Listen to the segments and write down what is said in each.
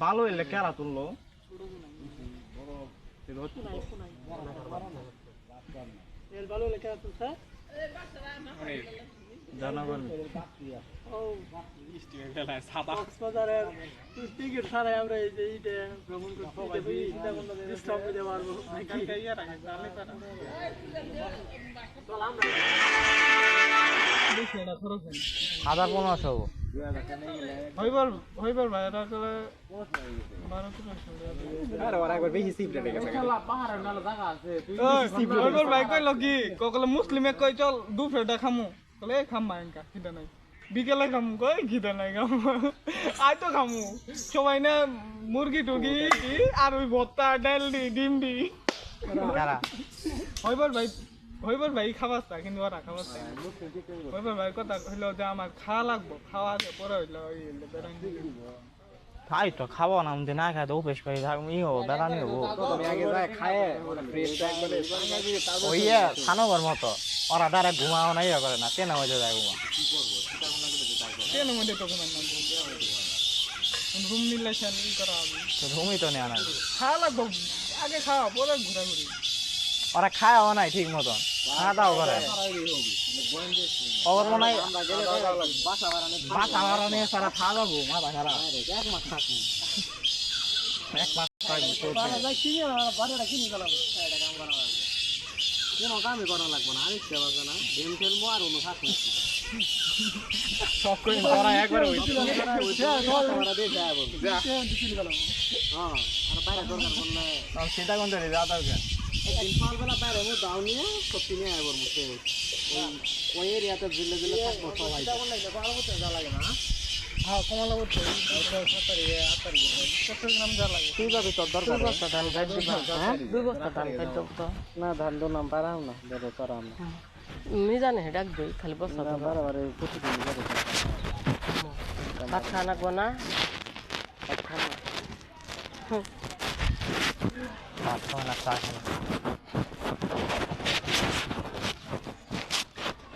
ভালো হইলে কেরা তুললো জনগণ টিকিট ছাড়াই আমরা এইটা ভ্রমণ করতে বিশ্রাম নিতে পারবো। মুসলিমে কই চল দুপুরটা খামু কলে খাম্মা এনকা খিদা নাই বিকেলে খামু কই খিদা নাই খামু আই তো খামু সবাই না মুরগি টুগি কি আর ওই ভর্তা ডাল দি ডিম দি হইবার ভাই খাবাসতা কিন্তু ওরা খাবাসতা হইবার ভাই কথা হইলো যে আমার খাওয়া লাগবো খাওয়া পরে হইলো তাই তো খাবো না আমাদের না খাই তো উপেশ করে ই হবো বেড়ানি হবো ওই থানোবার মতো ওরা দ্বারা ঘুমাও না ইয়ে করে না ট্রেনের মধ্যে যায় ঘুমা ট্রেনের মধ্যে তো রুম নিলে ই করা হবে রুমই তো নেওয়া নাই খাওয়া লাগবো আগে খাওয়া পরে ঘোরাঘুরি ওরা খাওয়াও নাই ঠিক মতন খাওয়া দাওয়া করে ওর মনে হয় বাসা ভাড়া নিয়ে সারা খাওয়া যাবো মাথা খারাপ এক মাস কোনো কামই করা লাগবে না আরেকটা বাজে না গেম খেলবো আর অন্য থাকবো সব করে করা একবারে হইছে সেটা কোন ধরে যাওয়া দরকার একদিন সকালবেলা বাইরে মো দাও নিয়ে সত্যি নিয়ে আইবো মুখে ওই এরিয়াতে জিলে জিলে থাকবো সবাই লাগে না হ্যাঁ কমলা বলতে চট্টগ্রাম যা লাগে তুই যাবি তোর দরকার বস্তা ধান কাট দিবা হ্যাঁ 2 বস্তা ধান কাট দাও তো না ধান দো নাম পারাম না বেরে করাম না মি জানে ডাক দেই খালি বস্তা বারবার প্রতিদিন করে ভাত খানা কোনা ভাত খানা ভাত খাওয়া না চা খাওয়া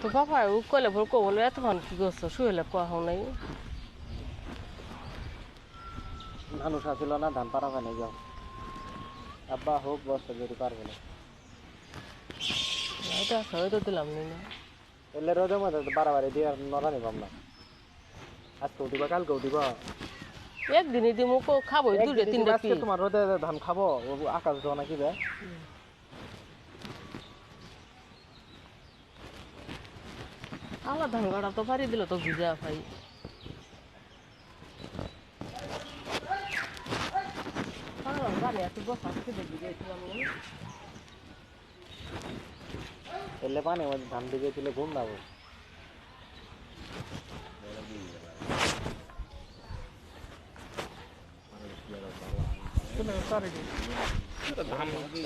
তো বাবা ও কইলে ভুল কো বলে এতক্ষণ কি করছো শুইলে কোয়া হও নাই মানুষ আসিল না ধান পারা হয় না যাও আব্বা হোক বস্তা যদি পারবে না এটা সবাই তো দিলাম না এলে রোদের মধ্যে তো বাড়াবাড়ি দিয়ে নড়া নিবাম না আজকে উঠিবা কালকে উঠিবা একদিনই দিমু কো খাবো দুটো তিনটা আজকে তোমার রোদে ধান খাবো আকাশ দেওয়া নাকি বে আলা ধান গাড়া তো পারি দিল তো ভিজা ভাই এলে পানি মধ্যে ধান দিকে দিলে ঘুম যাবো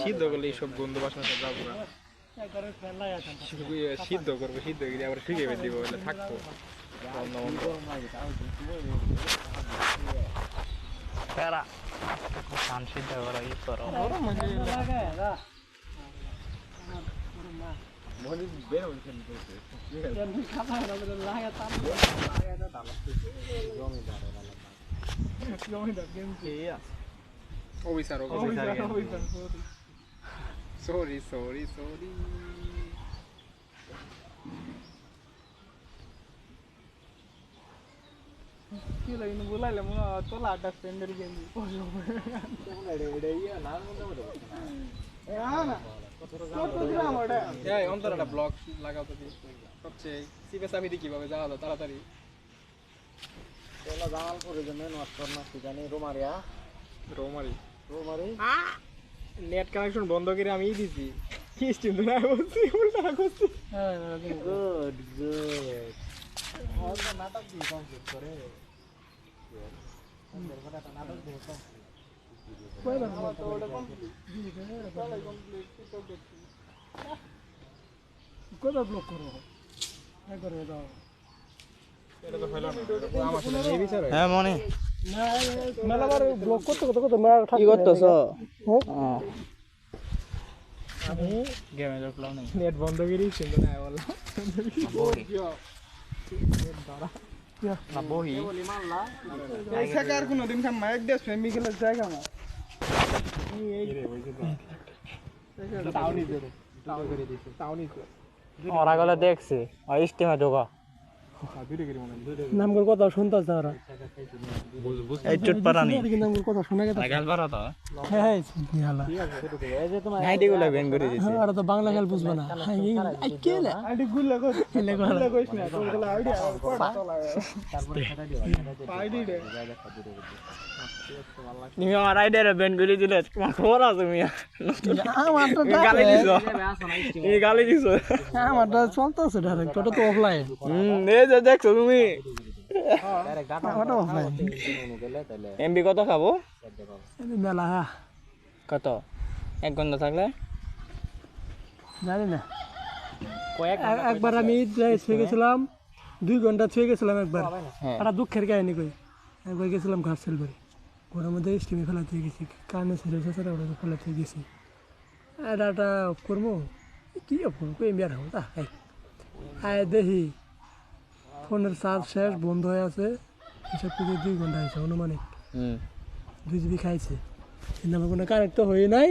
সিদ্ধ করলে এইসব গন্ধ বাসনা যাবো না সিদ্ধ করবো সিদ্ধ করে আবার শুকিয়ে দিব বলে থাকবো ধান সিদ্ধ করা ইউজ করো সরি সরি সরি কি লাগে বলাইলে মনে হয় তোলা আটা স্ট্যান্ডার্ড গেঞ্জি অন্তরটা ব্লক লাগাও তো সবচেয়ে সিপে চাবি দিয়ে কিভাবে যাওয়া যায় তাড়াতাড়ি জামালপুরের জন্য নষ্ট না জানি রোমারিয়া রোমারি রোমারি নেট কানেকশন বন্ধ করে আমি দিছি কি স্টিম না বলছি উল্টা করছি গুড গুড নাটক দিয়ে কমপ্লিট করে নাটক দিয়ে কোথা ব্লক করো করে দাও হ্যাঁ মনে মেলাবার ব্লক করতে কত কত কি করতেছ গেমের প্ল্যান নেই নেট বন্ধ করে সুন্দর না বল না বহি এই সাকার কোন দিন খাম মাইক দেশ ফেমি গেলে জায়গা না ওরা গেলে দেখছি স্টিমে ঢোকা নামগুলো কথা শুনতাছ তারা এই চুট পারানি নামগুলো কথা শুনে গেছে গাল পারা তো হ্যাঁ নিয়ালা নাইটি গুলো বেন করে দিছে আর তো বাংলা গাল বুঝবে না আই কেলে আইডি গুলা কই গুলা কইছ না তোগুলা আইডিয়া কোডা চলা তারপরে সেটা দিও আইডি রে তুমি আমার আইডিয়া বেন করে দিলে তোমার খবর আছে তুমি আমার তো গালি দিছো এই গালি দিছো আমার তো চলতেছে ডাইরেক্ট ওটা তো অফলাইন এই যে দেখছো তুমি ওটা অফলাইন এমবি কত খাবো মেলা কত 1 ঘন্টা থাকলে জানি না একবার আমি ছুঁয়ে গেছিলাম 2 ঘন্টা ছুঁয়ে গেছিলাম একবার একটা দুঃখের কাহিনী কই একবার গেছিলাম ঘাট সেলবারি ঘরের মধ্যে স্টিমে ফেলাতে গেছি কানে ছেড়ে সেটা ওটা ফেলাতে গেছি এটা করবো কি করবো এমবি আর হবো আয় দেখি ফোনের চার্জ শেষ বন্ধ হয়ে আছে হিসাব থেকে 2 ঘন্টা হয়েছে অনুমানিক 2 জিবি খাইছে কিন্তু আমার কোনো কানেক্ট তো হয়ে নাই